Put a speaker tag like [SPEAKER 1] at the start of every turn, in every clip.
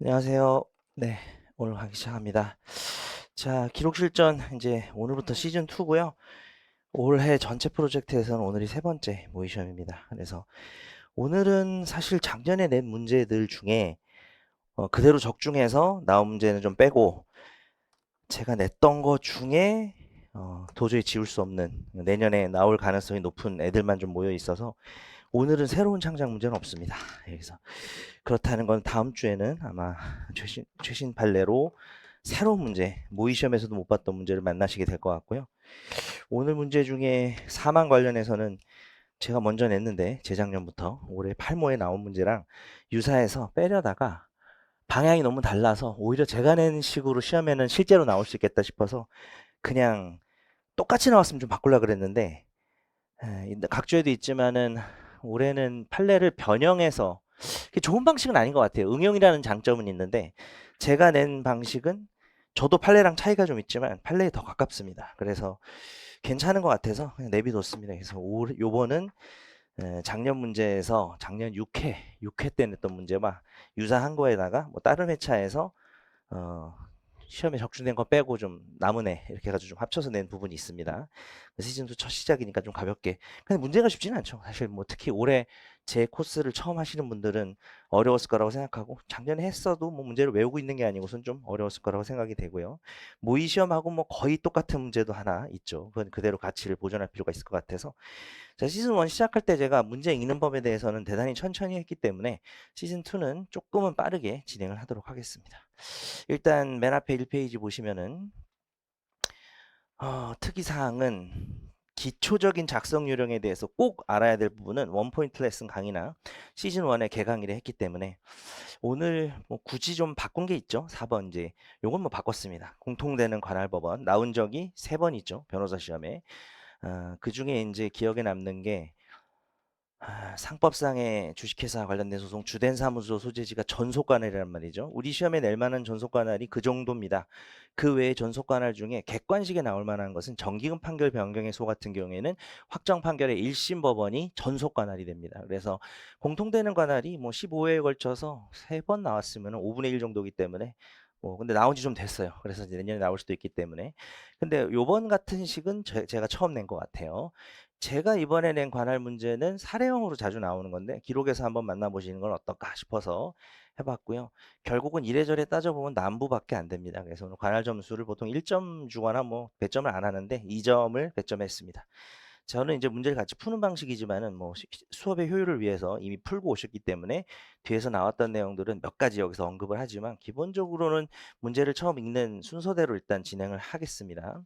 [SPEAKER 1] 안녕하세요. 네, 오늘 강의 시작합니다. 자, 기록 실전 이제 오늘부터 시즌 2고요. 올해 전체 프로젝트에서는 오늘이 세 번째 모의 시험입니다. 그래서 오늘은 사실 작년에 낸 문제들 중에 그대로 적중해서 나온 문제는 좀 빼고 제가 냈던 것 중에 도저히 지울 수 없는 내년에 나올 가능성이 높은 애들만 좀 모여 있어서 오늘은 새로운 창작 문제는 없습니다. 그래서 그렇다는 건 다음 주에는 아마 최신 판례로 새로운 문제, 모의 시험에서도 못 봤던 문제를 만나시게 될 것 같고요. 오늘 문제 중에 사망 관련해서는 제가 먼저 냈는데 재작년부터 올해 8모에 나온 문제랑 유사해서 빼려다가 방향이 너무 달라서 오히려 제가 낸 식으로 시험에는 실제로 나올 수 있겠다 싶어서 그냥 똑같이 나왔으면 좀 바꾸려고 그랬는데 각주에도 있지만은 올해는 판례를 변형해서 그게 좋은 방식은 아닌 것 같아요. 응용이라는 장점은 있는데 제가 낸 방식은 저도 판례랑 차이가 좀 있지만 판례에 더 가깝습니다. 그래서 괜찮은 것 같아서 그냥 내비뒀습니다. 그래서 요번은 작년 문제에서 작년 6회 때 냈던 문제와 유사한 거에다가 뭐 다른 회차에서 어, 시험에 적중된 거 빼고 좀 남은 애 이렇게 해가지고 좀 합쳐서 낸 부분이 있습니다. 시즌2 첫 시작이니까 좀 가볍게. 근데 문제가 쉽지는 않죠. 사실 뭐 특히 올해 제 코스를 처음 하시는 분들은 어려웠을 거라고 생각하고 작년에 했어도 뭐 문제를 외우고 있는 게 아니고선 좀 어려웠을 거라고 생각이 되고요. 모의 시험하고 뭐 거의 똑같은 문제도 하나 있죠. 그건 그대로 가치를 보존할 필요가 있을 것 같아서 자, 시즌 1 시작할 때 제가 문제 읽는 법에 대해서는 대단히 천천히 했기 때문에 시즌 2는 조금은 빠르게 진행을 하도록 하겠습니다. 일단 맨 앞에 1페이지 보시면은 특이사항은 기초적인 작성 요령에 대해서 꼭 알아야 될 부분은 원포인트 레슨 강의나 시즌 1의 개강의를 했기 때문에 오늘 뭐 굳이 좀 바꾼 게 있죠. 4번 이제 요건 뭐 바꿨습니다. 공통되는 관할법원 나온 적이 3번 있죠. 변호사 시험에. 그 중에 이제 기억에 남는 게 상법상의 주식회사 관련된 소송 주된 사무소 소재지가 전속관할이란 말이죠. 우리 시험에 낼 만한 전속관할이 그 정도입니다. 그 외에 전속관할 중에 객관식에 나올 만한 것은 정기금 판결 변경의 소 같은 경우에는 확정 판결의 1심 법원이 전속관할이 됩니다. 그래서 공통되는 관할이 뭐 15회에 걸쳐서 3번 나왔으면 5분의 1 정도이기 때문에 뭐 근데 나온 지 좀 됐어요. 그래서 이제 내년에 나올 수도 있기 때문에. 근데 요번 같은 식은 제가 처음 낸 것 같아요. 제가 이번에 낸 관할 문제는 사례형으로 자주 나오는 건데 기록에서 한번 만나보시는 건 어떨까 싶어서 해봤고요. 결국은 이래저래 따져보면 남부밖에 안 됩니다. 그래서 오늘 관할 점수를 보통 1점 주거나 뭐 배점을 안 하는데 2점을 배점했습니다. 저는 이제 문제를 같이 푸는 방식이지만은 뭐 수업의 효율을 위해서 이미 풀고 오셨기 때문에 뒤에서 나왔던 내용들은 몇 가지 여기서 언급을 하지만 기본적으로는 문제를 처음 읽는 순서대로 일단 진행을 하겠습니다.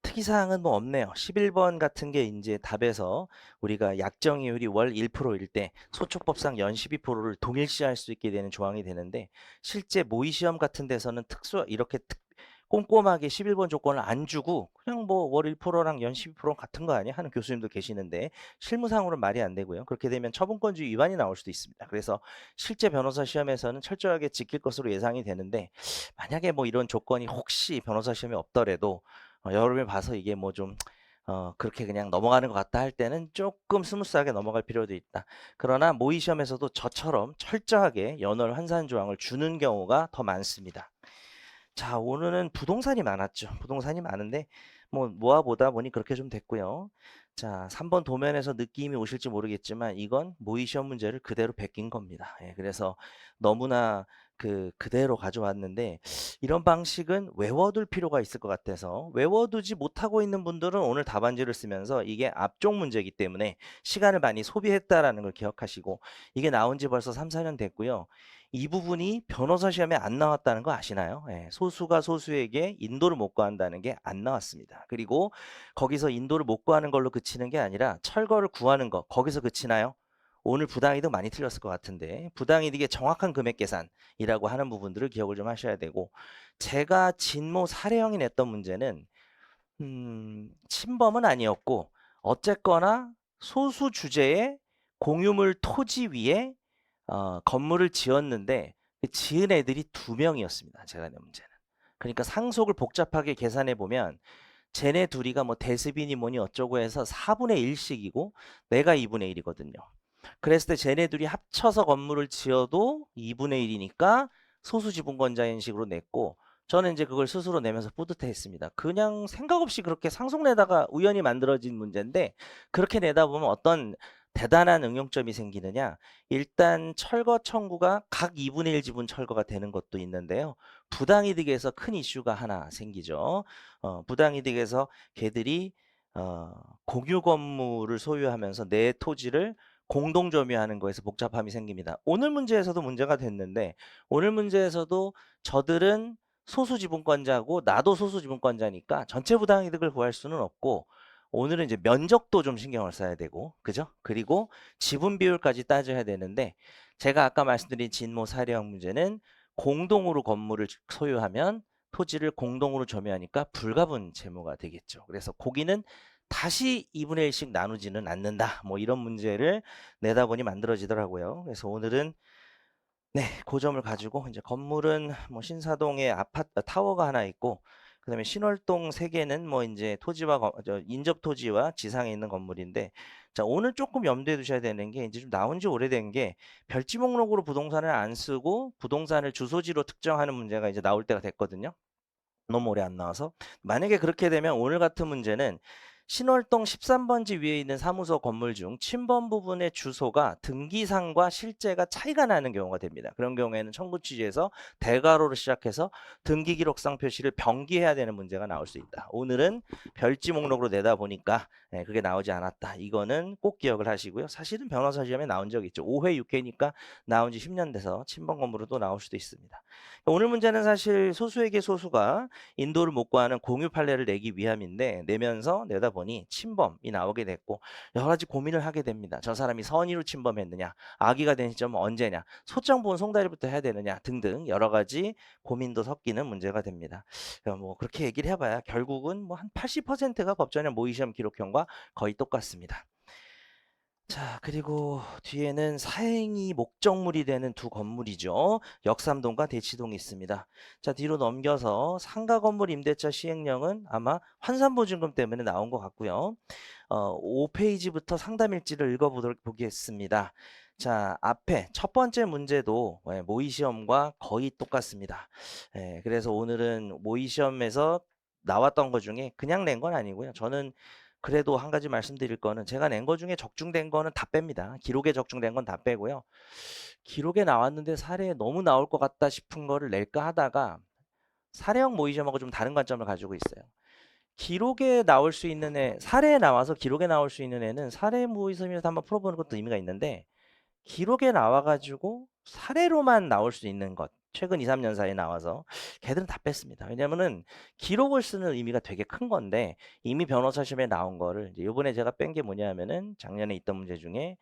[SPEAKER 1] 특이사항은 뭐 없네요. 11번 같은 게 이제 답에서 우리가 약정이율이 월 1%일 때 소촉법상 연 12%를 동일시할 수 있게 되는 조항이 되는데 실제 모의 시험 같은 데서는 이렇게 꼼꼼하게 11번 조건을 안 주고 그냥 뭐 월 1%랑 연 12% 같은 거 아니야? 하는 교수님도 계시는데 실무상으로는 말이 안 되고요. 그렇게 되면 처분권주의 위반이 나올 수도 있습니다. 그래서 실제 변호사 시험에서는 철저하게 지킬 것으로 예상이 되는데 만약에 뭐 이런 조건이 혹시 변호사 시험에 없더라도 여름에 봐서 이게 뭐 좀 그렇게 그냥 넘어가는 것 같다 할 때는 조금 스무스하게 넘어갈 필요도 있다. 그러나 모의 시험에서도 저처럼 철저하게 연월 환산 조항을 주는 경우가 더 많습니다. 자, 오늘은 부동산이 많았죠. 부동산이 많은데 뭐 모아보다 보니 그렇게 좀 됐고요. 자, 3번 도면에서 느낌이 오실지 모르겠지만 이건 모의 시험 문제를 그대로 베낀 겁니다. 예, 그래서 너무나 그대로 가져왔는데 이런 방식은 외워둘 필요가 있을 것 같아서 외워두지 못하고 있는 분들은 오늘 답안지를 쓰면서 이게 앞쪽 문제이기 때문에 시간을 많이 소비했다라는 걸 기억하시고 이게 나온 지 벌써 3, 4년 됐고요. 이 부분이 변호사 시험에 안 나왔다는 거 아시나요? 예, 소수가 소수에게 인도를 못 구한다는 게 안 나왔습니다. 그리고 거기서 인도를 못 구하는 걸로 그치는 게 아니라 철거를 구하는 거 거기서 그치나요? 오늘 부당이득 많이 틀렸을 것 같은데 부당이득의 정확한 금액 계산이라고 하는 부분들을 기억을 좀 하셔야 되고 제가 진모 사례형이 냈던 문제는 침범은 아니었고 어쨌거나 소수 주제의 공유물 토지 위에 건물을 지었는데 그 지은 애들이 2명이었습니다. 제가 낸 문제는. 그러니까 상속을 복잡하게 계산해 보면 쟤네 둘이가 뭐 대습이니 뭐니 어쩌고 해서 4분의 1씩이고 내가 2분의 1이거든요. 그랬을 때 쟤네 둘이 합쳐서 건물을 지어도 2분의 1이니까 소수 지분권자인 식으로 냈고 저는 이제 그걸 스스로 내면서 뿌듯해했습니다. 그냥 생각 없이 그렇게 상속내다가 우연히 만들어진 문제인데 그렇게 내다 보면 어떤 대단한 응용점이 생기느냐. 일단 철거 청구가 각 2분의 1 지분 철거가 되는 것도 있는데요. 부당이득에서 큰 이슈가 하나 생기죠. 부당이득에서 걔들이 어, 공유 건물을 소유하면서 내 토지를 공동 점유하는 거에서 복잡함이 생깁니다. 오늘 문제에서도 문제가 됐는데 오늘 문제에서도 저들은 소수 지분권자고 나도 소수 지분권자니까 전체 부당이득을 구할 수는 없고 오늘은 이제 면적도 좀 신경을 써야 되고 그죠? 그리고 지분 비율까지 따져야 되는데 제가 아까 말씀드린 진모 사례형 문제는 공동으로 건물을 소유하면 토지를 공동으로 점유하니까 불가분 채무가 되겠죠. 그래서 거기는 다시 2분의 1씩 나누지는 않는다. 뭐 이런 문제를 내다보니 만들어지더라고요. 그래서 오늘은 네, 그 점을 가지고 이제 건물은 뭐 신사동에 아파트 타워가 하나 있고 그다음에 신월동 3개는 뭐 이제 토지와 인접 토지와 지상에 있는 건물인데 자, 오늘 조금 염두에 두셔야 되는 게 이제 좀 나온 지 오래된 게 별지 목록으로 부동산을 안 쓰고 부동산을 주소지로 특정하는 문제가 이제 나올 때가 됐거든요. 너무 오래 안 나와서 만약에 그렇게 되면 오늘 같은 문제는 신월동 13번지 위에 있는 사무소 건물 중 침범 부분의 주소가 등기상과 실제가 차이가 나는 경우가 됩니다. 그런 경우에는 청구 취지에서 대괄호로 시작해서 등기기록상 표시를 병기해야 되는 문제가 나올 수 있다. 오늘은 별지 목록으로 내다 보니까 그게 나오지 않았다. 이거는 꼭 기억을 하시고요. 사실은 변호사 시험에 나온 적이 있죠. 5회 6회니까 나온 지 10년 돼서 침범 건물로 또 나올 수도 있습니다. 오늘 문제는 사실 소수에게 소수가 인도를 못 구하는 공유 판례를 내기 위함인데 내면서 내다 보니 침범이 나오게 됐고 여러 가지 고민을 하게 됩니다. 저 사람이 선의로 침범했느냐, 악의가 된 시점은 언제냐, 소장 보은 송달이부터 해야 되느냐 등등 여러 가지 고민도 섞이는 문제가 됩니다. 뭐 그렇게 얘기를 해봐야 결국은 뭐 한 80%가 법전형 모의시험 기록형과 거의 똑같습니다. 자, 그리고 뒤에는 사행이 목적물이 되는 두 건물이죠. 역삼동과 대치동이 있습니다. 자, 뒤로 넘겨서 상가 건물 임대차 시행령은 아마 환산보증금 때문에 나온 것 같고요. 5페이지부터 상담일지를 읽어보도록 보겠습니다. 자, 앞에 첫 번째 문제도 모의시험과 거의 똑같습니다. 그래서 오늘은 모의시험에서 나왔던 것 중에 그냥 낸 건 아니고요. 저는 그래도 한 가지 말씀드릴 거는 제가 낸 거 중에 적중된 거는 다 뺍니다. 기록에 적중된 건 다 빼고요. 기록에 나왔는데 사례에 너무 나올 것 같다 싶은 거를 낼까 하다가 사례형 모의점하고 좀 다른 관점을 가지고 있어요. 기록에 나올 수 있는 애, 사례에 나와서 기록에 나올 수 있는 애는 사례 모의점에서 한번 풀어보는 것도 의미가 있는데 기록에 나와가지고 사례로만 나올 수 있는 것 최근 2, 3년 사이에 나와서 걔들은 다 뺐습니다. 왜냐면은 기록을 쓰는 의미가 되게 큰 건데 이미 변호사 시험에 나온 거를 이제 이번에 제가 뺀 게 뭐냐면은 작년에 있던 문제 중에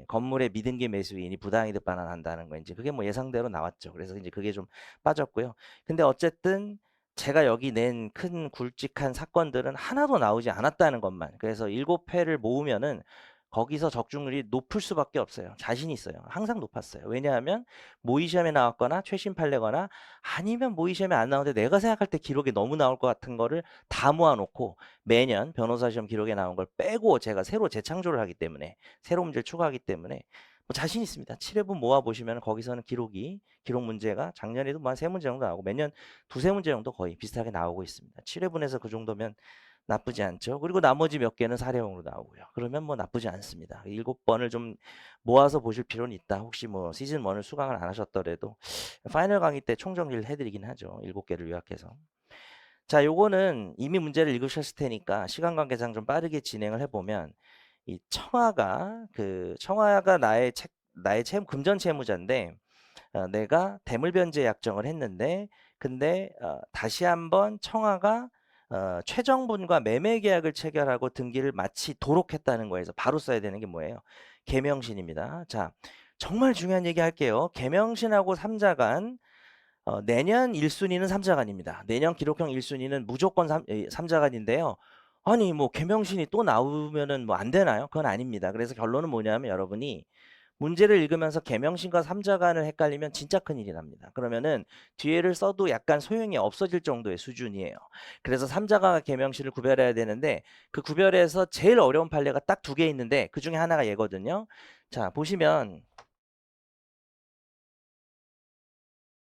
[SPEAKER 1] 건물의 미등기 매수인이 부당이득 반환한다는 거 이제 그게 뭐 예상대로 나왔죠. 그래서 이제 그게 좀 빠졌고요. 근데 어쨌든 제가 여기 낸 큰 굵직한 사건들은 하나도 나오지 않았다는 것만. 그래서 7회를 모으면은 거기서 적중률이 높을 수밖에 없어요. 자신 있어요. 항상 높았어요. 왜냐하면 모의시험에 나왔거나 최신 판례거나 아니면 모의시험에 안 나오는데 내가 생각할 때 기록에 너무 나올 것 같은 거를 다 모아놓고 매년 변호사 시험 기록에 나온 걸 빼고 제가 새로 재창조를 하기 때문에 새로운 문제를 추가하기 때문에 뭐 자신 있습니다. 7회분 모아보시면 거기서는 기록 문제가 작년에도 뭐 한 3문제 정도 나오고 매년 2-3문제 정도 거의 비슷하게 나오고 있습니다. 7회분에서 그 정도면 나쁘지 않죠. 그리고 나머지 몇 개는 사례형으로 나오고요. 그러면 뭐 나쁘지 않습니다. 7번을 좀 모아서 보실 필요는 있다. 혹시 뭐 시즌 1을 수강을 안 하셨더라도 파이널 강의 때 총정리를 해드리긴 하죠. 7개를 요약해서. 자, 요거는 이미 문제를 읽으셨을 테니까 시간 관계상 좀 빠르게 진행을 해보면 이 청아가 나의 금전 채무자인데 내가 대물변제 약정을 했는데 근데 다시 한번 청아가 최정분과 매매 계약을 체결하고 등기를 마치도록 했다는 거에서 바로 써야 되는 게 뭐예요? 계명신입니다. 자, 정말 중요한 얘기 할게요. 계명신하고 삼자간 내년 1순위는 삼자간입니다. 내년 기록형 1순위는 무조건 삼자간인데요. 아니 뭐 계명신이 또 나오면은 뭐 안 되나요? 그건 아닙니다. 그래서 결론은 뭐냐면 여러분이 문제를 읽으면서 계명신과 삼자간을 헷갈리면 진짜 큰일이 납니다. 그러면은 뒤에를 써도 약간 소용이 없어질 정도의 수준이에요. 그래서 삼자간과 계명신을 구별해야 되는데 그 구별에서 제일 어려운 판례가 딱 2개 있는데 그 중에 하나가 얘거든요. 자, 보시면